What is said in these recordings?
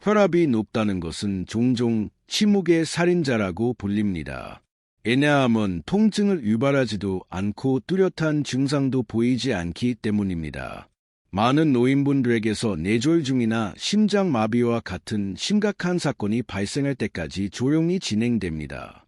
혈압이 높다는 것은 종종 침묵의 살인자라고 불립니다. 왜냐하면 통증을 유발하지도 않고 뚜렷한 증상도 보이지 않기 때문입니다. 많은 노인분들에게서 뇌졸중이나 심장마비와 같은 심각한 사건이 발생할 때까지 조용히 진행됩니다.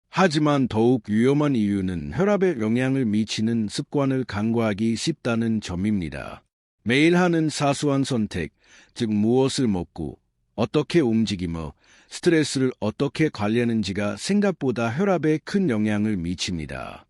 하지만 더욱 위험한 이유는 혈압에 영향을 미치는 습관을 간과하기 쉽다는 점입니다. 매일 하는 사소한 선택, 즉 무엇을 먹고 어떻게 움직이며 스트레스를 어떻게 관리하는지가 생각보다 혈압에 큰 영향을 미칩니다.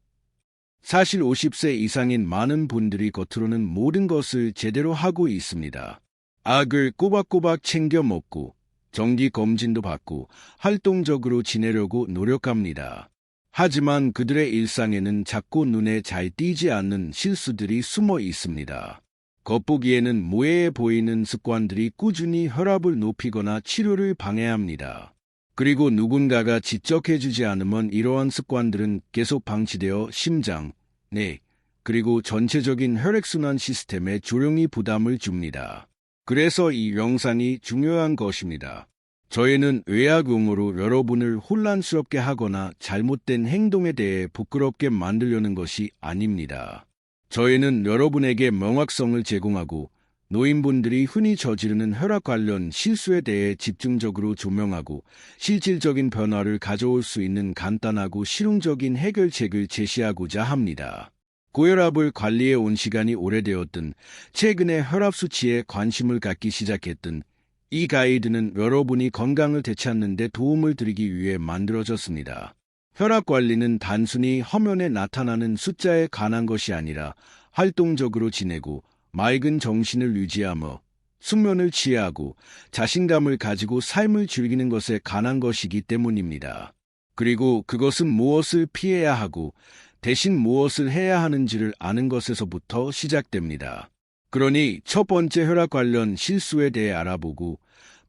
사실 50세 이상인 많은 분들이 겉으로는 모든 것을 제대로 하고 있습니다. 약을 꼬박꼬박 챙겨 먹고 정기 검진도 받고 활동적으로 지내려고 노력합니다. 하지만 그들의 일상에는 자꾸 눈에 잘 띄지 않는 실수들이 숨어 있습니다. 겉보기에는 무해해 보이는 습관들이 꾸준히 혈압을 높이거나 치료를 방해합니다. 그리고 누군가가 지적해주지 않으면 이러한 습관들은 계속 방치되어 심장, 뇌, 그리고 전체적인 혈액순환 시스템에 조용히 부담을 줍니다. 그래서 이 영상이 중요한 것입니다. 저희는 의학용어로 여러분을 혼란스럽게 하거나 잘못된 행동에 대해 부끄럽게 만들려는 것이 아닙니다. 저희는 여러분에게 명확성을 제공하고 노인분들이 흔히 저지르는 혈압 관련 실수에 대해 집중적으로 조명하고 실질적인 변화를 가져올 수 있는 간단하고 실용적인 해결책을 제시하고자 합니다. 고혈압을 관리해 온 시간이 오래되었든 최근에 혈압 수치에 관심을 갖기 시작했든 이 가이드는 여러분이 건강을 되찾는 데 도움을 드리기 위해 만들어졌습니다. 혈압 관리는 단순히 화면에 나타나는 숫자에 관한 것이 아니라 활동적으로 지내고 맑은 정신을 유지하며 숙면을 취하고 자신감을 가지고 삶을 즐기는 것에 관한 것이기 때문입니다. 그리고 그것은 무엇을 피해야 하고 대신 무엇을 해야 하는지를 아는 것에서부터 시작됩니다. 그러니 첫 번째 혈압 관련 실수에 대해 알아보고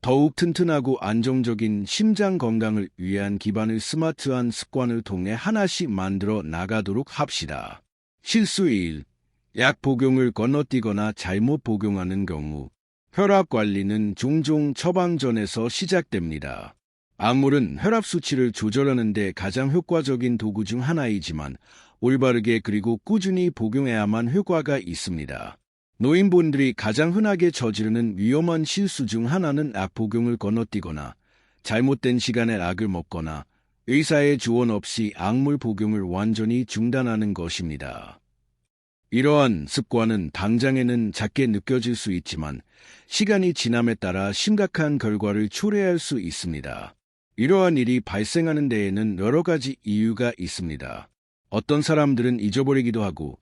더욱 튼튼하고 안정적인 심장 건강을 위한 기반을 스마트한 습관을 통해 하나씩 만들어 나가도록 합시다. 실수 1. 약 복용을 건너뛰거나 잘못 복용하는 경우 혈압 관리는 종종 처방전에서 시작됩니다. 약물은 혈압 수치를 조절하는 데 가장 효과적인 도구 중 하나이지만 올바르게 그리고 꾸준히 복용해야만 효과가 있습니다. 노인분들이 가장 흔하게 저지르는 위험한 실수 중 하나는 약 복용을 건너뛰거나 잘못된 시간에 약을 먹거나 의사의 조언 없이 약물 복용을 완전히 중단하는 것입니다. 이러한 습관은 당장에는 작게 느껴질 수 있지만 시간이 지남에 따라 심각한 결과를 초래할 수 있습니다. 이러한 일이 발생하는 데에는 여러 가지 이유가 있습니다. 어떤 사람들은 잊어버리기도 하고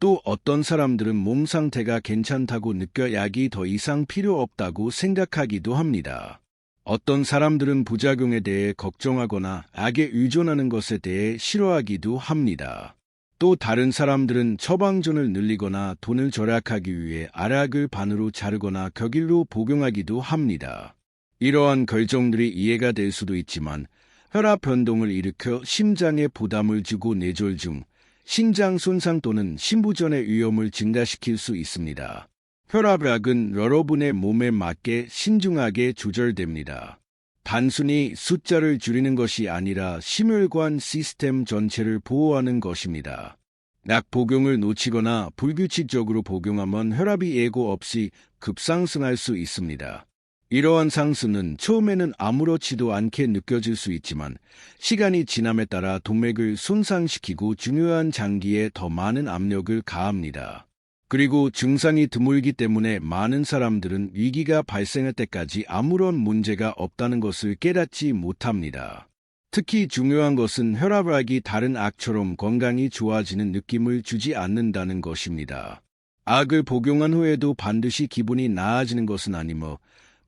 또 어떤 사람들은 몸 상태가 괜찮다고 느껴 약이 더 이상 필요 없다고 생각하기도 합니다. 어떤 사람들은 부작용에 대해 걱정하거나 약에 의존하는 것에 대해 싫어하기도 합니다. 또 다른 사람들은 처방전을 늘리거나 돈을 절약하기 위해 알약을 반으로 자르거나 격일로 복용하기도 합니다. 이러한 결정들이 이해가 될 수도 있지만 혈압 변동을 일으켜 심장에 부담을 주고 뇌졸중, 심장 손상 또는 심부전의 위험을 증가시킬 수 있습니다. 혈압약은 여러분의 몸에 맞게 신중하게 조절됩니다. 단순히 숫자를 줄이는 것이 아니라 심혈관 시스템 전체를 보호하는 것입니다. 약 복용을 놓치거나 불규칙적으로 복용하면 혈압이 예고 없이 급상승할 수 있습니다. 이러한 상승은 처음에는 아무렇지도 않게 느껴질 수 있지만 시간이 지남에 따라 동맥을 손상시키고 중요한 장기에 더 많은 압력을 가합니다. 그리고 증상이 드물기 때문에 많은 사람들은 위기가 발생할 때까지 아무런 문제가 없다는 것을 깨닫지 못합니다. 특히 중요한 것은 혈압약이 다른 약처럼 건강이 좋아지는 느낌을 주지 않는다는 것입니다. 약을 복용한 후에도 반드시 기분이 나아지는 것은 아니며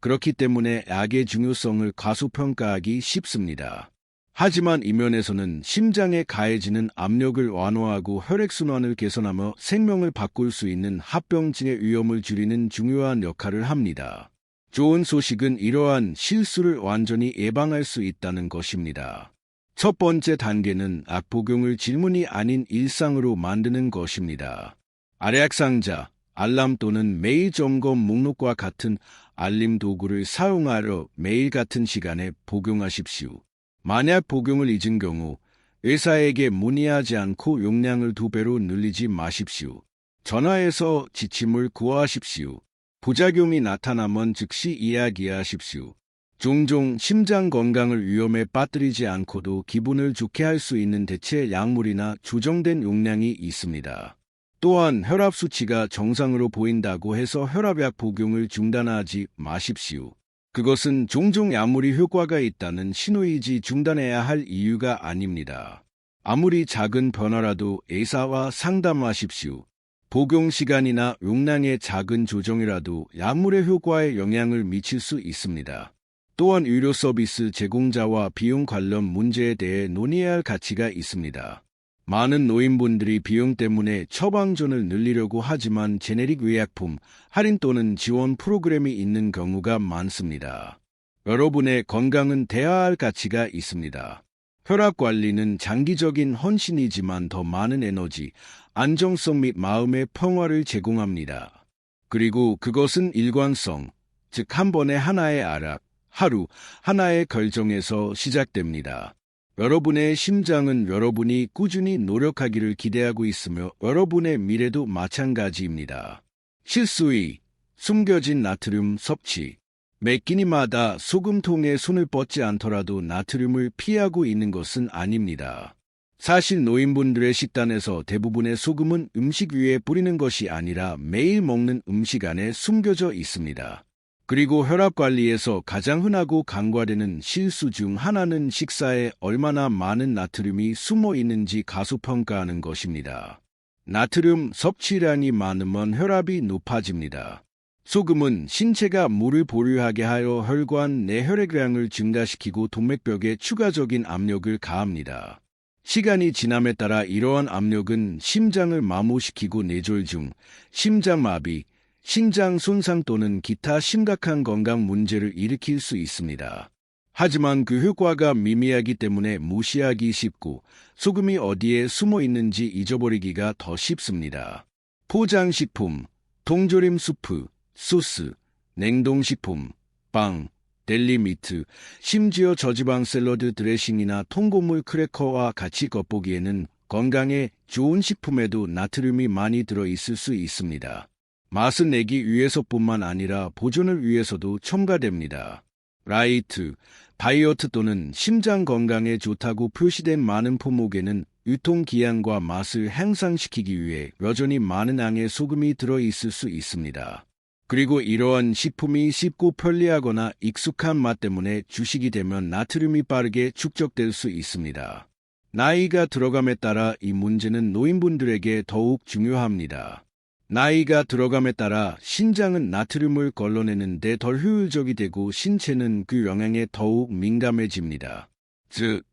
그렇기 때문에 약의 중요성을 과소평가하기 쉽습니다. 하지만 이면에서는 심장에 가해지는 압력을 완화하고 혈액순환을 개선하며 생명을 바꿀 수 있는 합병증의 위험을 줄이는 중요한 역할을 합니다. 좋은 소식은 이러한 실수를 완전히 예방할 수 있다는 것입니다. 첫 번째 단계는 약 복용을 질문이 아닌 일상으로 만드는 것입니다. 알약 상자, 알람 또는 메일 점검 목록과 같은 알림 도구를 사용하여 매일 같은 시간에 복용하십시오. 만약 복용을 잊은 경우 의사에게 문의하지 않고 용량을 2배로 늘리지 마십시오. 전화해서 지침을 구하십시오. 부작용이 나타나면 즉시 이야기하십시오. 종종 심장 건강을 위험에 빠뜨리지 않고도 기분을 좋게 할 수 있는 대체 약물이나 조정된 용량이 있습니다. 또한 혈압 수치가 정상으로 보인다고 해서 혈압약 복용을 중단하지 마십시오. 그것은 종종 약물이 효과가 있다는 신호이지 중단해야 할 이유가 아닙니다. 아무리 작은 변화라도 의사와 상담하십시오. 복용 시간이나 용량의 작은 조정이라도 약물의 효과에 영향을 미칠 수 있습니다. 또한 의료 서비스 제공자와 비용 관련 문제에 대해 논의해야 할 가치가 있습니다. 많은 노인분들이 비용 때문에 처방전을 늘리려고 하지만 제네릭 의약품, 할인 또는 지원 프로그램이 있는 경우가 많습니다. 여러분의 건강은 대화할 가치가 있습니다. 혈압 관리는 장기적인 헌신이지만 더 많은 에너지, 안정성 및 마음의 평화를 제공합니다. 그리고 그것은 일관성, 즉 한 번에 하나의 알약, 하루 하나의 결정에서 시작됩니다. 여러분의 심장은 여러분이 꾸준히 노력하기를 기대하고 있으며 여러분의 미래도 마찬가지입니다. 실수 2. 숨겨진 나트륨 섭취. 매 끼니마다 소금통에 손을 뻗지 않더라도 나트륨을 피하고 있는 것은 아닙니다. 사실 노인분들의 식단에서 대부분의 소금은 음식 위에 뿌리는 것이 아니라 매일 먹는 음식 안에 숨겨져 있습니다. 그리고 혈압 관리에서 가장 흔하고 간과되는 실수 중 하나는 식사에 얼마나 많은 나트륨이 숨어 있는지 가소평가하는 것입니다. 나트륨 섭취량이 많으면 혈압이 높아집니다. 소금은 신체가 물을 보류하게 하여 혈관 내 혈액량을 증가시키고 동맥벽에 추가적인 압력을 가합니다. 시간이 지남에 따라 이러한 압력은 심장을 마모시키고 뇌졸중, 심장마비, 심장 손상 또는 기타 심각한 건강 문제를 일으킬 수 있습니다. 하지만 그 효과가 미미하기 때문에 무시하기 쉽고 소금이 어디에 숨어 있는지 잊어버리기가 더 쉽습니다. 포장식품, 통조림 수프, 소스, 냉동식품, 빵, 델리미트, 심지어 저지방 샐러드 드레싱이나 통곡물 크래커와 같이 겉보기에는 건강에 좋은 식품에도 나트륨이 많이 들어있을 수 있습니다. 맛을 내기 위해서뿐만 아니라 보존을 위해서도 첨가됩니다. 라이트, 다이어트 또는 심장 건강에 좋다고 표시된 많은 품목에는 유통기한과 맛을 향상시키기 위해 여전히 많은 양의 소금이 들어있을 수 있습니다. 그리고 이러한 식품이 쉽고 편리하거나 익숙한 맛 때문에 주식이 되면 나트륨이 빠르게 축적될 수 있습니다. 나이가 들어감에 따라 이 문제는 노인분들에게 더욱 중요합니다. 나이가 들어감에 따라 신장은 나트륨을 걸러내는 데 덜 효율적이 되고 신체는 그 영향에 더욱 민감해집니다. 즉,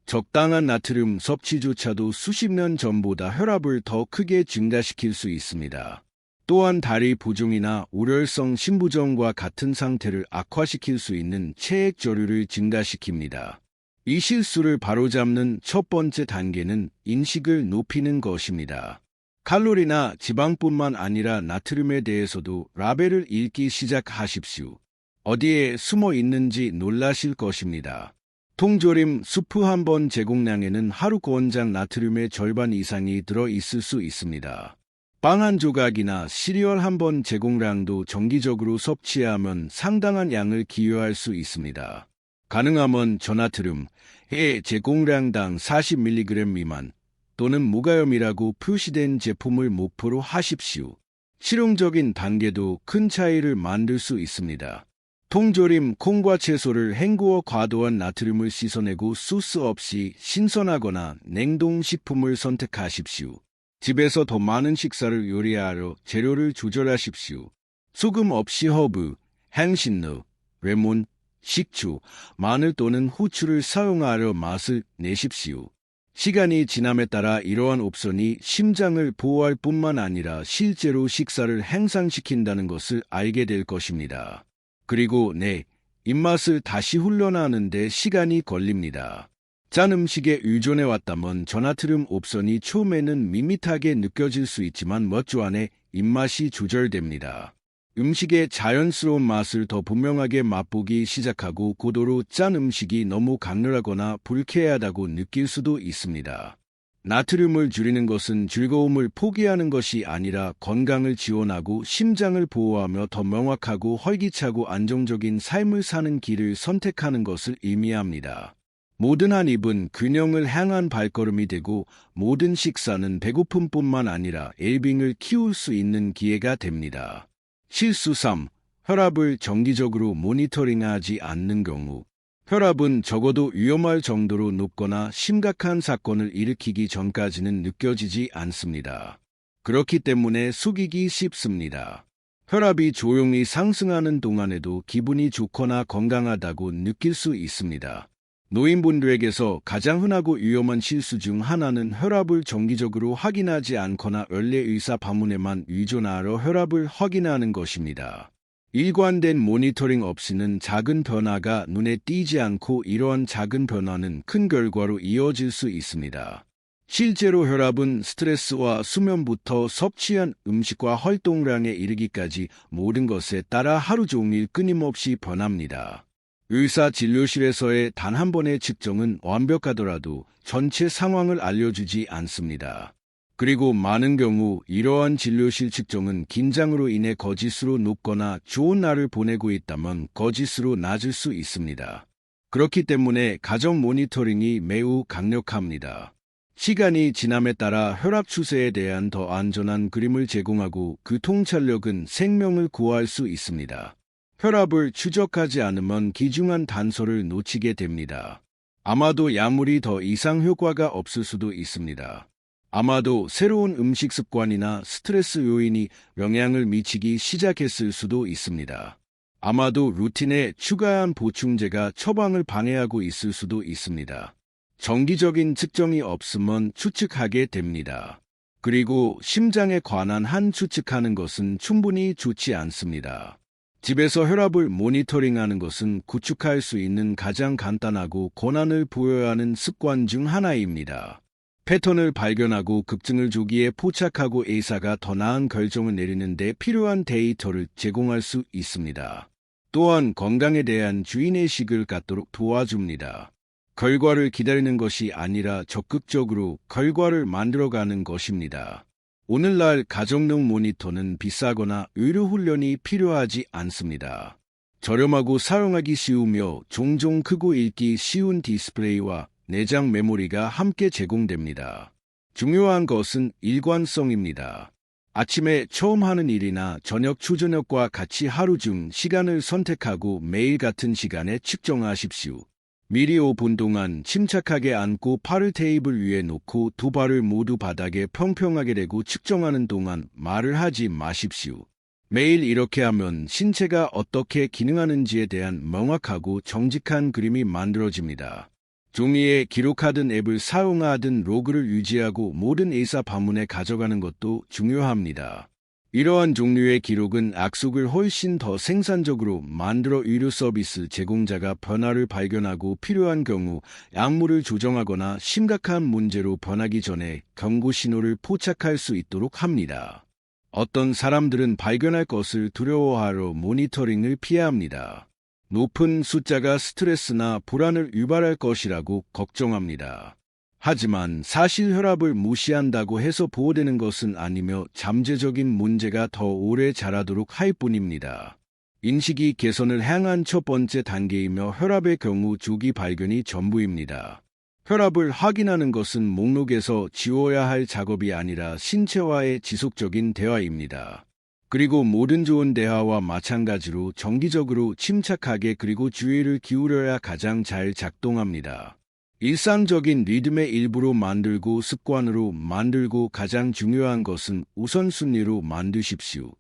적당한 나트륨 섭취조차도 수십 년 전보다 혈압을 더 크게 증가시킬 수 있습니다. 또한 다리 부종이나 우렬성 심부전과 같은 상태를 악화시킬 수 있는 체액 저류를 증가시킵니다. 이 실수를 바로잡는 첫 번째 단계는 인식을 높이는 것입니다. 칼로리나 지방뿐만 아니라 나트륨에 대해서도 라벨을 읽기 시작하십시오. 어디에 숨어 있는지 놀라실 것입니다. 통조림 수프 한 번 제공량에는 하루 권장 나트륨의 절반 이상이 들어 있을 수 있습니다. 빵 한 조각이나 시리얼 한 번 제공량도 정기적으로 섭취하면 상당한 양을 기여할 수 있습니다. 가능하면 저나트륨, 해 제공량당 40mg 미만, 또는 무가염이라고 표시된 제품을 목표로 하십시오. 실용적인 단계도 큰 차이를 만들 수 있습니다. 통조림, 콩과 채소를 헹구어 과도한 나트륨을 씻어내고 소스 없이 신선하거나 냉동식품을 선택하십시오. 집에서 더 많은 식사를 요리하러 재료를 조절하십시오. 소금 없이 허브, 향신료, 레몬, 식초, 마늘 또는 후추를 사용하여 맛을 내십시오. 시간이 지남에 따라 이러한 옵션이 심장을 보호할 뿐만 아니라 실제로 식사를 향상시킨다는 것을 알게 될 것입니다. 그리고 내 입맛을 다시 훈련하는 데 시간이 걸립니다. 짠 음식에 의존해왔다면 저나트륨 옵션이 처음에는 밋밋하게 느껴질 수 있지만 몇 주 안에 입맛이 조절됩니다. 음식의 자연스러운 맛을 더 분명하게 맛보기 시작하고 고도로 짠 음식이 너무 강렬하거나 불쾌하다고 느낄 수도 있습니다. 나트륨을 줄이는 것은 즐거움을 포기하는 것이 아니라 건강을 지원하고 심장을 보호하며 더 명확하고 활기차고 안정적인 삶을 사는 길을 선택하는 것을 의미합니다. 모든 한 입은 균형을 향한 발걸음이 되고 모든 식사는 배고픔뿐만 아니라 웰빙을 키울 수 있는 기회가 됩니다. 실수 3. 혈압을 정기적으로 모니터링하지 않는 경우 혈압은 적어도 위험할 정도로 높거나 심각한 사건을 일으키기 전까지는 느껴지지 않습니다. 그렇기 때문에 속이기 쉽습니다. 혈압이 조용히 상승하는 동안에도 기분이 좋거나 건강하다고 느낄 수 있습니다. 노인분들에게서 가장 흔하고 위험한 실수 중 하나는 혈압을 정기적으로 확인하지 않거나 원래 의사 방문에만 의존하여 혈압을 확인하는 것입니다. 일관된 모니터링 없이는 작은 변화가 눈에 띄지 않고 이러한 작은 변화는 큰 결과로 이어질 수 있습니다. 실제로 혈압은 스트레스와 수면부터 섭취한 음식과 활동량에 이르기까지 모든 것에 따라 하루 종일 끊임없이 변합니다. 의사 진료실에서의 단 한 번의 측정은 완벽하더라도 전체 상황을 알려주지 않습니다. 그리고 많은 경우 이러한 진료실 측정은 긴장으로 인해 거짓으로 높거나 좋은 날을 보내고 있다면 거짓으로 낮을 수 있습니다. 그렇기 때문에 가정 모니터링이 매우 강력합니다. 시간이 지남에 따라 혈압 추세에 대한 더 안전한 그림을 제공하고 그 통찰력은 생명을 구할 수 있습니다. 혈압을 추적하지 않으면 귀중한 단서를 놓치게 됩니다. 아마도 약물이 더 이상 효과가 없을 수도 있습니다. 아마도 새로운 음식 습관이나 스트레스 요인이 영향을 미치기 시작했을 수도 있습니다. 아마도 루틴에 추가한 보충제가 처방을 방해하고 있을 수도 있습니다. 정기적인 측정이 없으면 추측하게 됩니다. 그리고 심장에 관한 한 추측하는 것은 충분히 좋지 않습니다. 집에서 혈압을 모니터링하는 것은 구축할 수 있는 가장 간단하고 권한을 부여해야 하는 습관 중 하나입니다. 패턴을 발견하고 급증을 조기에 포착하고 의사가 더 나은 결정을 내리는 데 필요한 데이터를 제공할 수 있습니다. 또한 건강에 대한 주의의식을 갖도록 도와줍니다. 결과를 기다리는 것이 아니라 적극적으로 결과를 만들어가는 것입니다. 오늘날 가정용 모니터는 비싸거나 의료 훈련이 필요하지 않습니다. 저렴하고 사용하기 쉬우며 종종 크고 읽기 쉬운 디스플레이와 내장 메모리가 함께 제공됩니다. 중요한 것은 일관성입니다. 아침에 처음 하는 일이나 저녁 초저녁과 같이 하루 중 시간을 선택하고 매일 같은 시간에 측정하십시오. 미리 5분 동안 침착하게 앉고 팔을 테이블 위에 놓고 두 발을 모두 바닥에 평평하게 대고 측정하는 동안 말을 하지 마십시오. 매일 이렇게 하면 신체가 어떻게 기능하는지에 대한 명확하고 정직한 그림이 만들어집니다. 종이에 기록하든 앱을 사용하든 로그를 유지하고 모든 의사 방문에 가져가는 것도 중요합니다. 이러한 종류의 기록은 약속을 훨씬 더 생산적으로 만들어 의료 서비스 제공자가 변화를 발견하고 필요한 경우 약물을 조정하거나 심각한 문제로 변하기 전에 경고 신호를 포착할 수 있도록 합니다. 어떤 사람들은 발견할 것을 두려워하러 모니터링을 피합니다. 높은 숫자가 스트레스나 불안을 유발할 것이라고 걱정합니다. 하지만 사실 혈압을 무시한다고 해서 보호되는 것은 아니며 잠재적인 문제가 더 오래 자라도록 할 뿐입니다. 인식이 개선을 향한 첫 번째 단계이며 혈압의 경우 조기 발견이 전부입니다. 혈압을 확인하는 것은 목록에서 지워야 할 작업이 아니라 신체와의 지속적인 대화입니다. 그리고 모든 좋은 대화와 마찬가지로 정기적으로 침착하게 그리고 주의를 기울여야 가장 잘 작동합니다. 일상적인 리듬의 일부로 만들고 습관으로 만들고 가장 중요한 것은 우선순위로 만드십시오.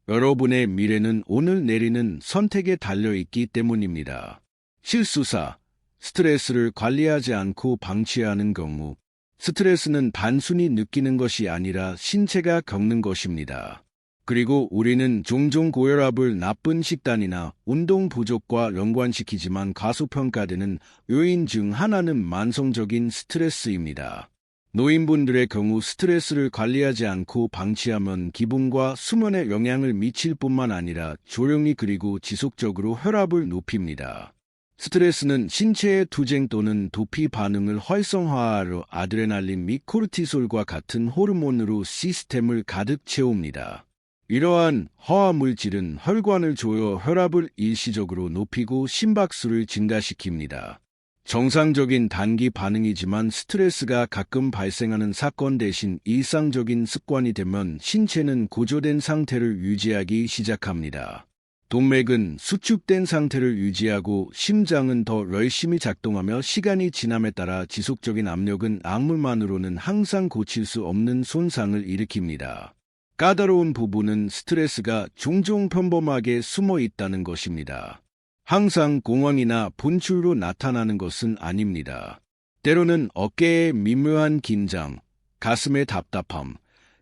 여러분의 미래는 오늘 내리는 선택에 달려있기 때문입니다. 실수 4. 스트레스를 관리하지 않고 방치하는 경우 스트레스는 단순히 느끼는 것이 아니라 신체가 겪는 것입니다. 그리고 우리는 종종 고혈압을 나쁜 식단이나 운동 부족과 연관시키지만 과소평가되는 요인 중 하나는 만성적인 스트레스입니다. 노인분들의 경우 스트레스를 관리하지 않고 방치하면 기분과 수면에 영향을 미칠 뿐만 아니라 조용히 그리고 지속적으로 혈압을 높입니다. 스트레스는 신체의 투쟁 또는 도피 반응을 활성화하러 아드레날린 및 코르티솔과 같은 호르몬으로 시스템을 가득 채웁니다. 이러한 화학 물질은 혈관을 조여 혈압을 일시적으로 높이고 심박수를 증가시킵니다. 정상적인 단기 반응이지만 스트레스가 가끔 발생하는 사건 대신 일상적인 습관이 되면 신체는 고조된 상태를 유지하기 시작합니다. 동맥은 수축된 상태를 유지하고 심장은 더 열심히 작동하며 시간이 지남에 따라 지속적인 압력은 악물만으로는 항상 고칠 수 없는 손상을 일으킵니다. 까다로운 부분은 스트레스가 종종 평범하게 숨어 있다는 것입니다. 항상 공황이나 분출로 나타나는 것은 아닙니다. 때로는 어깨에 미묘한 긴장, 가슴의 답답함,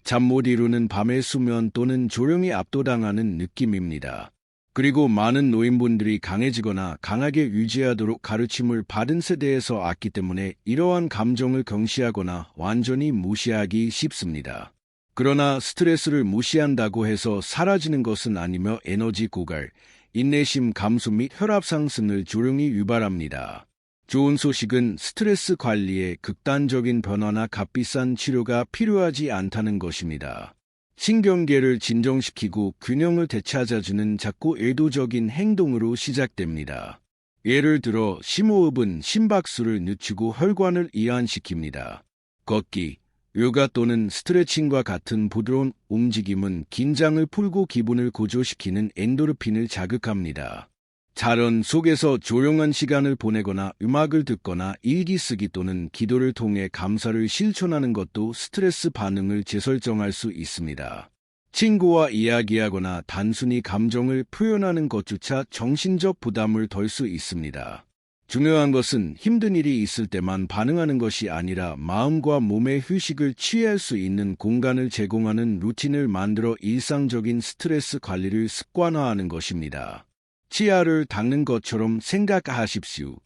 잠 못 이루는 밤의 수면 또는 조용히 압도당하는 느낌입니다. 그리고 많은 노인분들이 강해지거나 강하게 유지하도록 가르침을 받은 세대에서 왔기 때문에 이러한 감정을 경시하거나 완전히 무시하기 쉽습니다. 그러나 스트레스를 무시한다고 해서 사라지는 것은 아니며 에너지 고갈, 인내심 감소 및 혈압 상승을 조용히 유발합니다. 좋은 소식은 스트레스 관리에 극단적인 변화나 값비싼 치료가 필요하지 않다는 것입니다. 신경계를 진정시키고 균형을 되찾아주는 작고 의도적인 행동으로 시작됩니다. 예를 들어 심호흡은 심박수를 늦추고 혈관을 이완시킵니다. 걷기, 요가 또는 스트레칭과 같은 부드러운 움직임은 긴장을 풀고 기분을 고조시키는 엔도르핀을 자극합니다. 자연 속에서 조용한 시간을 보내거나 음악을 듣거나 일기 쓰기 또는 기도를 통해 감사를 실천하는 것도 스트레스 반응을 재설정할 수 있습니다. 친구와 이야기하거나 단순히 감정을 표현하는 것조차 정신적 부담을 덜 수 있습니다. 중요한 것은 힘든 일이 있을 때만 반응하는 것이 아니라 마음과 몸의 휴식을 취할 수 있는 공간을 제공하는 루틴을 만들어 일상적인 스트레스 관리를 습관화하는 것입니다. 치아를 닦는 것처럼 생각하십시오.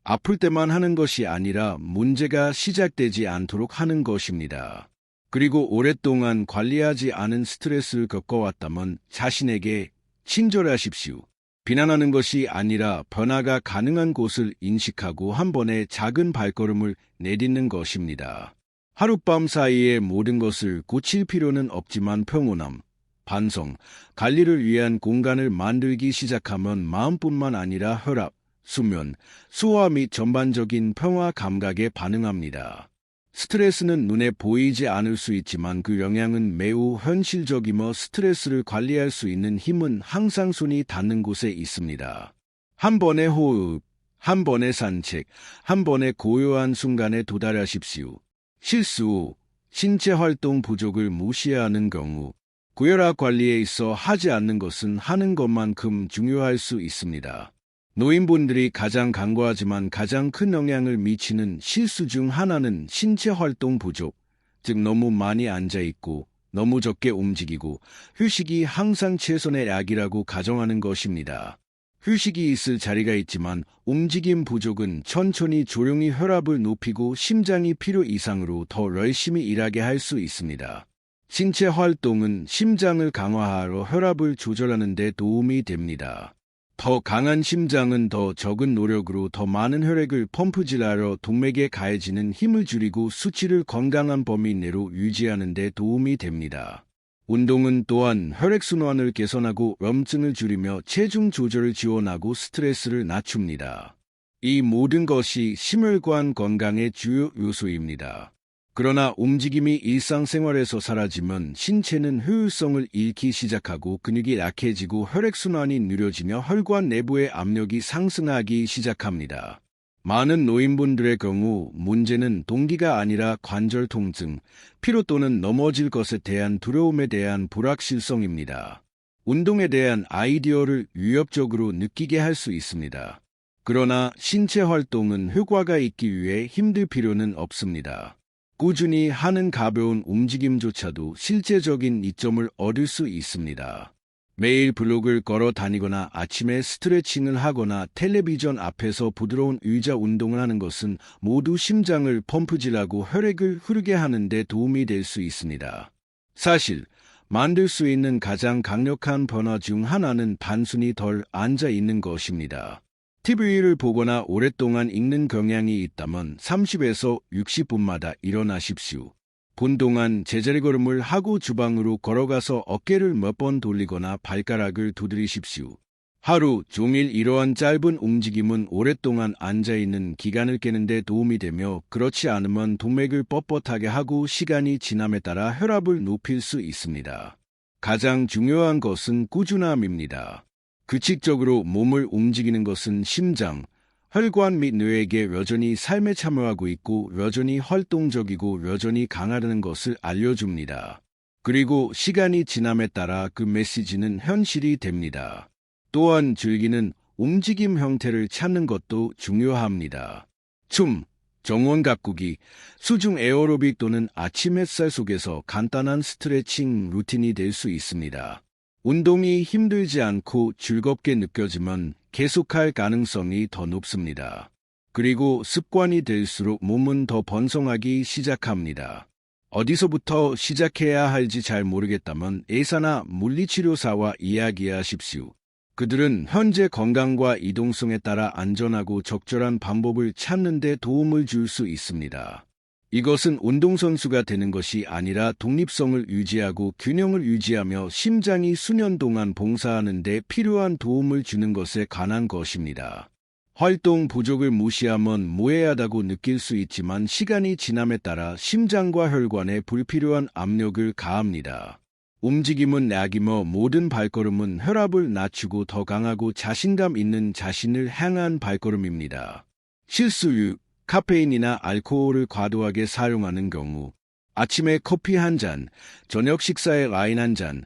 아플 때만 하는 것이 아니라 문제가 시작되지 않도록 하는 것입니다. 그리고 오랫동안 관리하지 않은 스트레스를 겪어왔다면 자신에게 친절하십시오. 비난하는 것이 아니라 변화가 가능한 곳을 인식하고 한 번의 작은 발걸음을 내딛는 것입니다. 하룻밤 사이에 모든 것을 고칠 필요는 없지만 평온함, 반성, 관리를 위한 공간을 만들기 시작하면 마음뿐만 아니라 혈압, 수면, 소화 및 전반적인 평화 감각에 반응합니다. 스트레스는 눈에 보이지 않을 수 있지만 그 영향은 매우 현실적이며 스트레스를 관리할 수 있는 힘은 항상 손이 닿는 곳에 있습니다. 한 번의 호흡, 한 번의 산책, 한 번의 고요한 순간에 도달하십시오. 실수 후 신체 활동 부족을 무시하는 경우 고혈압 관리에 있어 하지 않는 것은 하는 것만큼 중요할 수 있습니다. 노인분들이 가장 간과하지만 가장 큰 영향을 미치는 실수 중 하나는 신체 활동 부족, 즉 너무 많이 앉아있고 너무 적게 움직이고 휴식이 항상 최선의 약이라고 가정하는 것입니다. 휴식이 있을 자리가 있지만 움직임 부족은 천천히 조용히 혈압을 높이고 심장이 필요 이상으로 더 열심히 일하게 할 수 있습니다. 신체 활동은 심장을 강화하러 혈압을 조절하는 데 도움이 됩니다. 더 강한 심장은 더 적은 노력으로 더 많은 혈액을 펌프질하러 동맥에 가해지는 힘을 줄이고 수치를 건강한 범위 내로 유지하는 데 도움이 됩니다. 운동은 또한 혈액순환을 개선하고 염증을 줄이며 체중 조절을 지원하고 스트레스를 낮춥니다. 이 모든 것이 심혈관 건강의 주요 요소입니다. 그러나 움직임이 일상생활에서 사라지면 신체는 효율성을 잃기 시작하고 근육이 약해지고 혈액순환이 느려지며 혈관 내부의 압력이 상승하기 시작합니다. 많은 노인분들의 경우 문제는 동기가 아니라 관절 통증, 피로 또는 넘어질 것에 대한 두려움에 대한 불확실성입니다. 운동에 대한 아이디어를 위협적으로 느끼게 할 수 있습니다. 그러나 신체 활동은 효과가 있기 위해 힘들 필요는 없습니다. 꾸준히 하는 가벼운 움직임조차도 실제적인 이점을 얻을 수 있습니다. 매일 블록을 걸어 다니거나 아침에 스트레칭을 하거나 텔레비전 앞에서 부드러운 의자 운동을 하는 것은 모두 심장을 펌프질하고 혈액을 흐르게 하는 데 도움이 될 수 있습니다. 사실 만들 수 있는 가장 강력한 변화 중 하나는 단순히 덜 앉아 있는 것입니다. TV를 보거나 오랫동안 읽는 경향이 있다면 30에서 60분마다 일어나십시오. 본 동안 제자리 걸음을 하고 주방으로 걸어가서 어깨를 몇 번 돌리거나 발가락을 두드리십시오. 하루 종일 이러한 짧은 움직임은 오랫동안 앉아있는 기간을 깨는 데 도움이 되며 그렇지 않으면 동맥을 뻣뻣하게 하고 시간이 지남에 따라 혈압을 높일 수 있습니다. 가장 중요한 것은 꾸준함입니다. 규칙적으로 몸을 움직이는 것은 심장, 혈관 및 뇌에게 여전히 삶에 참여하고 있고 여전히 활동적이고 여전히 강하다는 것을 알려줍니다. 그리고 시간이 지남에 따라 그 메시지는 현실이 됩니다. 또한 즐기는 움직임 형태를 찾는 것도 중요합니다. 춤, 정원 가꾸기, 수중 에어로빅 또는 아침 햇살 속에서 간단한 스트레칭 루틴이 될 수 있습니다. 운동이 힘들지 않고 즐겁게 느껴지면 계속할 가능성이 더 높습니다. 그리고 습관이 될수록 몸은 더 번성하기 시작합니다. 어디서부터 시작해야 할지 잘 모르겠다면 의사나 물리치료사와 이야기하십시오. 그들은 현재 건강과 이동성에 따라 안전하고 적절한 방법을 찾는 데 도움을 줄 수 있습니다. 이것은 운동선수가 되는 것이 아니라 독립성을 유지하고 균형을 유지하며 심장이 수년 동안 봉사하는 데 필요한 도움을 주는 것에 관한 것입니다. 활동 부족을 무시하면 무해하다고 느낄 수 있지만 시간이 지남에 따라 심장과 혈관에 불필요한 압력을 가합니다. 움직임은 약이며 모든 발걸음은 혈압을 낮추고 더 강하고 자신감 있는 자신을 향한 발걸음입니다. 실수율, 카페인이나 알코올을 과도하게 사용하는 경우, 아침에 커피 한 잔, 저녁 식사에 와인 한 잔,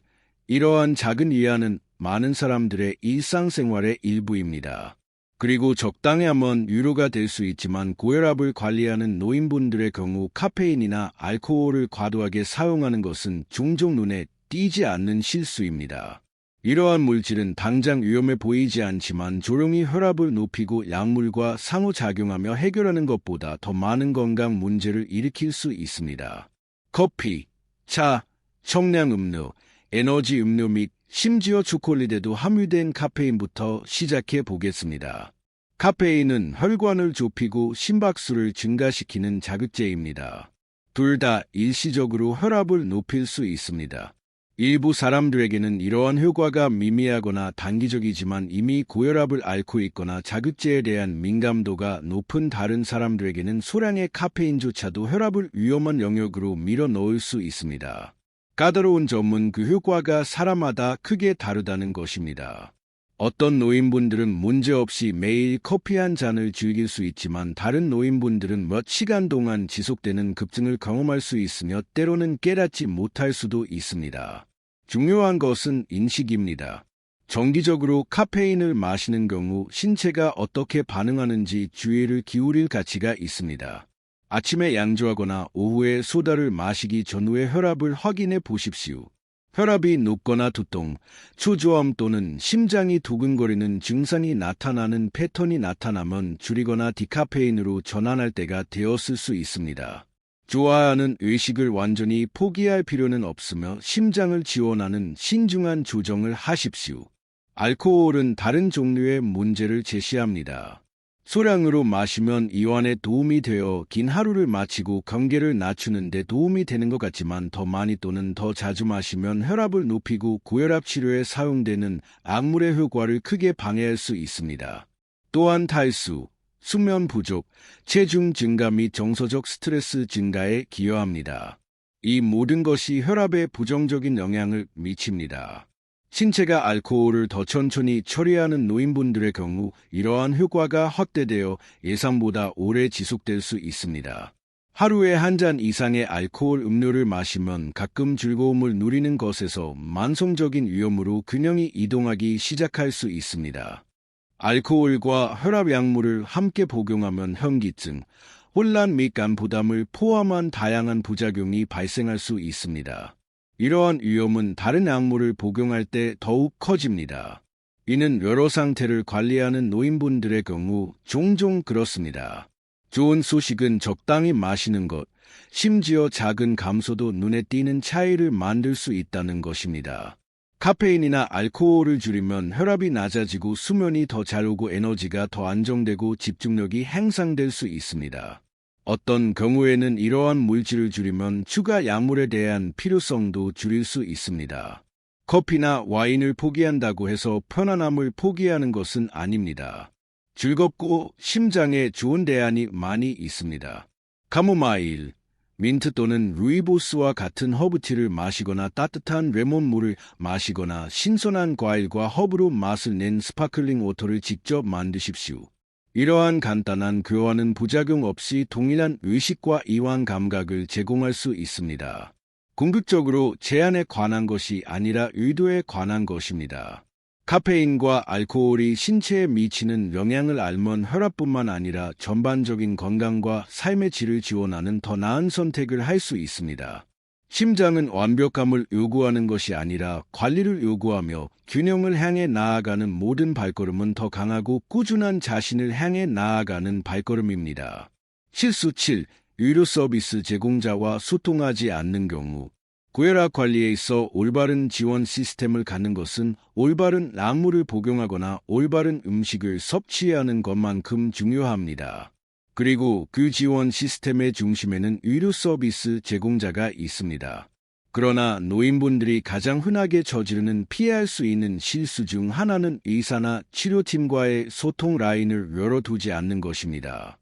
이러한 작은 위안은 많은 사람들의 일상생활의 일부입니다. 그리고 적당히 하면 위로가 될 수 있지만 고혈압을 관리하는 노인분들의 경우 카페인이나 알코올을 과도하게 사용하는 것은 종종 눈에 띄지 않는 실수입니다. 이러한 물질은 당장 위험해 보이지 않지만 조용히 혈압을 높이고 약물과 상호작용하며 해결하는 것보다 더 많은 건강 문제를 일으킬 수 있습니다. 커피, 차, 청량음료, 에너지 음료 및 심지어 초콜릿에도 함유된 카페인부터 시작해 보겠습니다. 카페인은 혈관을 좁히고 심박수를 증가시키는 자극제입니다. 둘 다 일시적으로 혈압을 높일 수 있습니다. 일부 사람들에게는 이러한 효과가 미미하거나 단기적이지만 이미 고혈압을 앓고 있거나 자극제에 대한 민감도가 높은 다른 사람들에게는 소량의 카페인조차도 혈압을 위험한 영역으로 밀어넣을 수 있습니다. 까다로운 점은 그 효과가 사람마다 크게 다르다는 것입니다. 어떤 노인분들은 문제없이 매일 커피 한 잔을 즐길 수 있지만 다른 노인분들은 몇 시간 동안 지속되는 급증을 경험할 수 있으며 때로는 깨닫지 못할 수도 있습니다. 중요한 것은 인식입니다. 정기적으로 카페인을 마시는 경우 신체가 어떻게 반응하는지 주의를 기울일 가치가 있습니다. 아침에 양주하거나 오후에 소다를 마시기 전후의 혈압을 확인해 보십시오. 혈압이 높거나 두통, 초조함 또는 심장이 두근거리는 증상이 나타나는 패턴이 나타나면 줄이거나 디카페인으로 전환할 때가 되었을 수 있습니다. 좋아하는 의식을 완전히 포기할 필요는 없으며 심장을 지원하는 신중한 조정을 하십시오. 알코올은 다른 종류의 문제를 제시합니다. 소량으로 마시면 이완에 도움이 되어 긴 하루를 마치고 경계를 낮추는 데 도움이 되는 것 같지만 더 많이 또는 더 자주 마시면 혈압을 높이고 고혈압 치료에 사용되는 약물의 효과를 크게 방해할 수 있습니다. 또한 탈수, 수면 부족, 체중 증가 및 정서적 스트레스 증가에 기여합니다. 이 모든 것이 혈압에 부정적인 영향을 미칩니다. 신체가 알코올을 더 천천히 처리하는 노인분들의 경우 이러한 효과가 확대되어 예상보다 오래 지속될 수 있습니다. 하루에 한 잔 이상의 알코올 음료를 마시면 가끔 즐거움을 누리는 것에서 만성적인 위험으로 균형이 이동하기 시작할 수 있습니다. 알코올과 혈압 약물을 함께 복용하면 현기증, 혼란 및 간 부담을 포함한 다양한 부작용이 발생할 수 있습니다. 이러한 위험은 다른 약물을 복용할 때 더욱 커집니다. 이는 여러 상태를 관리하는 노인분들의 경우 종종 그렇습니다. 좋은 소식은 적당히 마시는 것, 심지어 작은 감소도 눈에 띄는 차이를 만들 수 있다는 것입니다. 카페인이나 알코올을 줄이면 혈압이 낮아지고 수면이 더 잘 오고 에너지가 더 안정되고 집중력이 향상될 수 있습니다. 어떤 경우에는 이러한 물질을 줄이면 추가 약물에 대한 필요성도 줄일 수 있습니다. 커피나 와인을 포기한다고 해서 편안함을 포기하는 것은 아닙니다. 즐겁고 심장에 좋은 대안이 많이 있습니다. 카모마일, 민트 또는 루이보스와 같은 허브티를 마시거나 따뜻한 레몬물을 마시거나 신선한 과일과 허브로 맛을 낸 스파클링 워터를 직접 만드십시오. 이러한 간단한 교환은 부작용 없이 동일한 의식과 이완 감각을 제공할 수 있습니다. 궁극적으로 제한에 관한 것이 아니라 의도에 관한 것입니다. 카페인과 알코올이 신체에 미치는 영향을 알면 혈압뿐만 아니라 전반적인 건강과 삶의 질을 지원하는 더 나은 선택을 할 수 있습니다. 심장은 완벽함을 요구하는 것이 아니라 관리를 요구하며 균형을 향해 나아가는 모든 발걸음은 더 강하고 꾸준한 자신을 향해 나아가는 발걸음입니다. 실수 7. 의료 서비스 제공자와 소통하지 않는 경우 고혈압 관리에 있어 올바른 지원 시스템을 갖는 것은 올바른 약물을 복용하거나 올바른 음식을 섭취하는 것만큼 중요합니다. 그리고 그 지원 시스템의 중심에는 의료 서비스 제공자가 있습니다. 그러나 노인분들이 가장 흔하게 저지르는 피할 수 있는 실수 중 하나는 의사나 치료팀과의 소통 라인을 열어두지 않는 것입니다.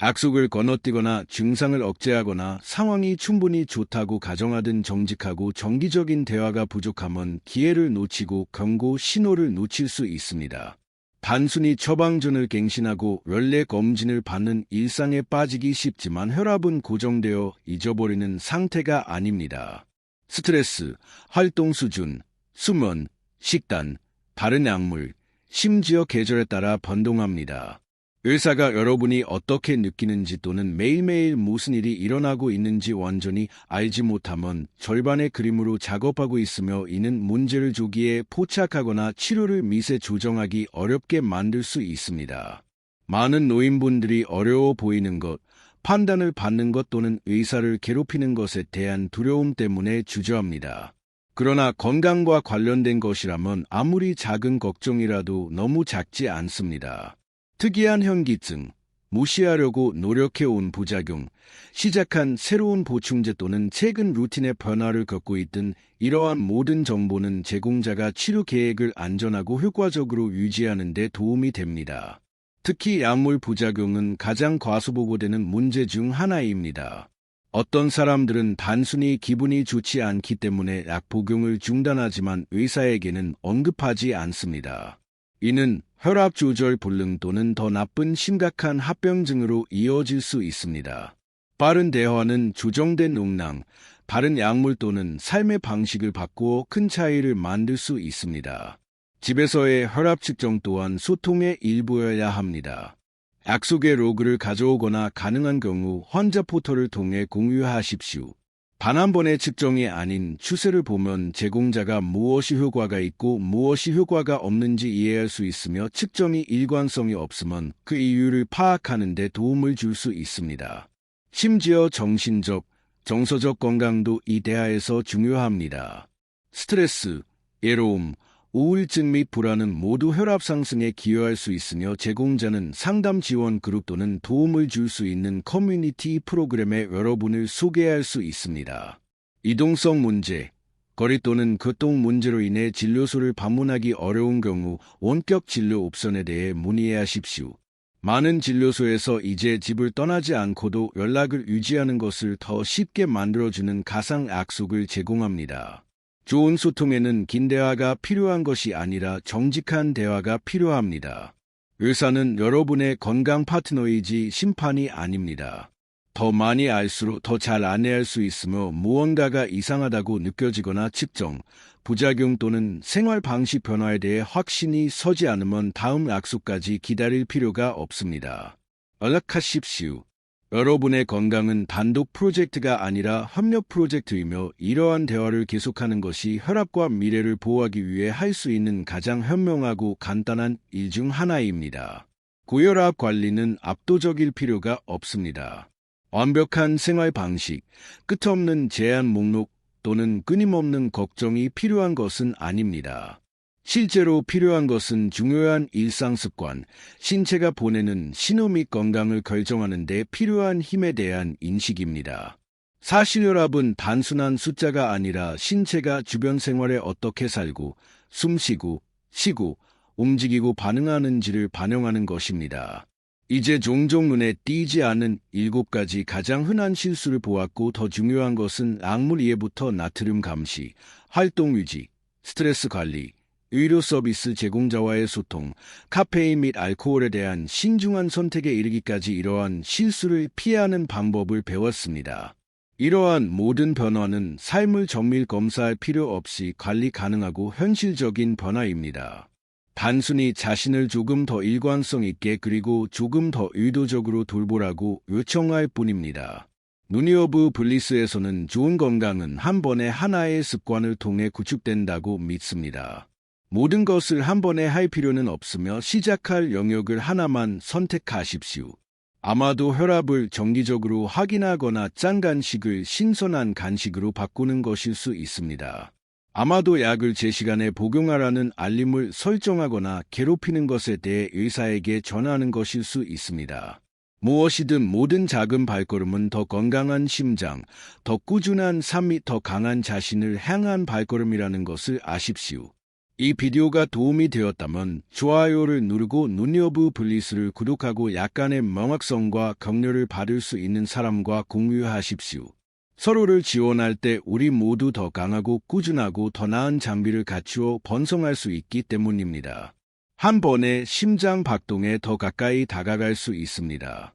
약속을 건너뛰거나 증상을 억제하거나 상황이 충분히 좋다고 가정하든 정직하고 정기적인 대화가 부족하면 기회를 놓치고 경고 신호를 놓칠 수 있습니다. 단순히 처방전을 갱신하고 연례 검진을 받는 일상에 빠지기 쉽지만 혈압은 고정되어 잊어버리는 상태가 아닙니다. 스트레스, 활동 수준, 수면, 식단, 다른 약물, 심지어 계절에 따라 변동합니다. 의사가 여러분이 어떻게 느끼는지 또는 매일매일 무슨 일이 일어나고 있는지 완전히 알지 못하면 절반의 그림으로 작업하고 있으며 이는 문제를 조기에 포착하거나 치료를 미세 조정하기 어렵게 만들 수 있습니다. 많은 노인분들이 어려워 보이는 것, 판단을 받는 것 또는 의사를 괴롭히는 것에 대한 두려움 때문에 주저합니다. 그러나 건강과 관련된 것이라면 아무리 작은 걱정이라도 너무 작지 않습니다. 특이한 현기증, 무시하려고 노력해온 부작용, 시작한 새로운 보충제 또는 최근 루틴의 변화를 겪고 있던 이러한 모든 정보는 제공자가 치료 계획을 안전하고 효과적으로 유지하는 데 도움이 됩니다. 특히 약물 부작용은 가장 과소보고되는 문제 중 하나입니다. 어떤 사람들은 단순히 기분이 좋지 않기 때문에 약 복용을 중단하지만 의사에게는 언급하지 않습니다. 이는 혈압 조절 불능 또는 더 나쁜 심각한 합병증으로 이어질 수 있습니다. 빠른 대화는 조정된 음량, 다른 약물 또는 삶의 방식을 바꾸어 큰 차이를 만들 수 있습니다. 집에서의 혈압 측정 또한 소통의 일부여야 합니다. 약속의 로그를 가져오거나 가능한 경우 환자 포털을 통해 공유하십시오. 단 한 번의 측정이 아닌 추세를 보면 제공자가 무엇이 효과가 있고 무엇이 효과가 없는지 이해할 수 있으며 측정이 일관성이 없으면 그 이유를 파악하는 데 도움을 줄 수 있습니다. 심지어 정신적, 정서적 건강도 이 대화에서 중요합니다. 스트레스, 외로움, 우울증 및 불안은 모두 혈압 상승에 기여할 수 있으며 제공자는 상담 지원 그룹 또는 도움을 줄 수 있는 커뮤니티 프로그램에 여러분을 소개할 수 있습니다. 이동성 문제, 거리 또는 교통 문제로 인해 진료소를 방문하기 어려운 경우 원격 진료 옵션에 대해 문의하십시오. 많은 진료소에서 이제 집을 떠나지 않고도 연락을 유지하는 것을 더 쉽게 만들어주는 가상 약속을 제공합니다. 좋은 소통에는 긴 대화가 필요한 것이 아니라 정직한 대화가 필요합니다. 의사는 여러분의 건강 파트너이지 심판이 아닙니다. 더 많이 알수록 더 잘 안내할 수 있으며 무언가가 이상하다고 느껴지거나 측정, 부작용 또는 생활 방식 변화에 대해 확신이 서지 않으면 다음 약속까지 기다릴 필요가 없습니다. 연락하십시오. 여러분의 건강은 단독 프로젝트가 아니라 협력 프로젝트이며 이러한 대화를 계속하는 것이 혈압과 미래를 보호하기 위해 할 수 있는 가장 현명하고 간단한 일 중 하나입니다. 고혈압 관리는 압도적일 필요가 없습니다. 완벽한 생활 방식, 끝없는 제한 목록 또는 끊임없는 걱정이 필요한 것은 아닙니다. 실제로 필요한 것은 중요한 일상 습관, 신체가 보내는 신호 및 건강을 결정하는 데 필요한 힘에 대한 인식입니다. 사실 혈압은 단순한 숫자가 아니라 신체가 주변 생활에 어떻게 살고, 숨쉬고, 쉬고, 움직이고 반응하는지를 반영하는 것입니다. 이제 종종 눈에 띄지 않은 7가지 가장 흔한 실수를 보았고 더 중요한 것은 약물 이해부터 나트륨 감시, 활동 유지, 스트레스 관리, 의료 서비스 제공자와의 소통, 카페인 및 알코올에 대한 신중한 선택에 이르기까지 이러한 실수를 피하는 방법을 배웠습니다. 이러한 모든 변화는 삶을 정밀 검사할 필요 없이 관리 가능하고 현실적인 변화입니다. 단순히 자신을 조금 더 일관성 있게 그리고 조금 더 의도적으로 돌보라고 요청할 뿐입니다. 누니오브 블리스에서는 좋은 건강은 한 번에 하나의 습관을 통해 구축된다고 믿습니다. 모든 것을 한 번에 할 필요는 없으며 시작할 영역을 하나만 선택하십시오. 아마도 혈압을 정기적으로 확인하거나 짠 간식을 신선한 간식으로 바꾸는 것일 수 있습니다. 아마도 약을 제 시간에 복용하라는 알림을 설정하거나 괴롭히는 것에 대해 의사에게 전하는 것일 수 있습니다. 무엇이든 모든 작은 발걸음은 더 건강한 심장, 더 꾸준한 삶 및 더 강한 자신을 향한 발걸음이라는 것을 아십시오. 이 비디오가 도움이 되었다면 좋아요를 누르고 누니오브 블리스를 구독하고 약간의 명확성과 격려를 받을 수 있는 사람과 공유하십시오. 서로를 지원할 때 우리 모두 더 강하고 꾸준하고 더 나은 장비를 갖추어 번성할 수 있기 때문입니다. 한 번에 심장 박동에 더 가까이 다가갈 수 있습니다.